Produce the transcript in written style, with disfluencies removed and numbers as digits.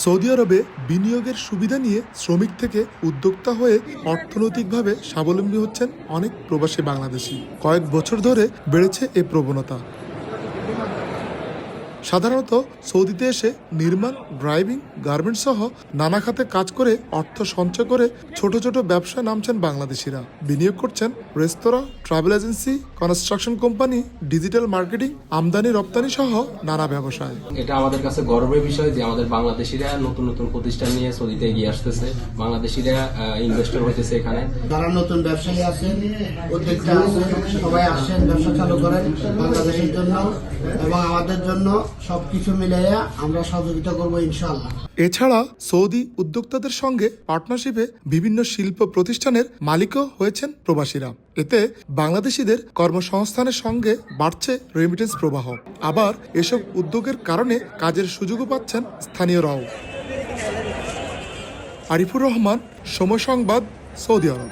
Saudi আরবে বিনিয়োগের সুবিধা নিয়ে শ্রমিক থেকে উদ্যোক্তা হয়ে অর্থনৈতিকভাবে স্বাবলম্বী হচ্ছেন অনেক প্রবাসী বাংলাদেশি। কয়েক বছর ধরে বেড়েছে এ প্রবণতা। সাধারণত সৌদিতে এসে নির্মাণ, ড্রাইভিং, গার্মেন্টস সহ নানা খাতে কাজ করে অর্থ সঞ্চয় করে ছোট ছোট ব্যবসায় নামছেন বাংলাদেশিরা। বিনিয়োগ করছেন রেস্তোরাঁ, travel agency, construction company, digital marketing, আমদানি রপ্তানি সহ নানা ব্যবসায়। এটা আমাদের কাছে গর্বের বিষয় যে আমাদের বাংলাদেশিরা নতুন নতুন প্রতিষ্ঠান নিয়ে সৌদিতে এগিয়ে আসতেছে, বাংলাদেশিরা ইনভেস্টর হইতেছে এখানে। যারা নতুন ব্যবসায়ী আছেন, উদ্যোক্তা আছেন, সবাই আসেন, ব্যবসা চালু করেন বাংলাদেশের জন্য এবং আমাদের জন্য। সবকিছু মিলাইয়া আমরা সহযোগিতা করবো ইনশাআল্লাহ। এছাড়া সৌদি উদ্যোক্তাদের সঙ্গে পার্টনারশিপে বিভিন্ন শিল্প প্রতিষ্ঠানের মালিকও হয়েছেন প্রবাসীরা। এতে বাংলাদেশিদের কর্মসংস্থানের সঙ্গে বাড়ছে রেমিটেন্স প্রবাহ। আবার এসব উদ্যোগের কারণে কাজের সুযোগও পাচ্ছেন স্থানীয়রাও। আরিফুর রহমান, সময় সংবাদ, সৌদি আরব।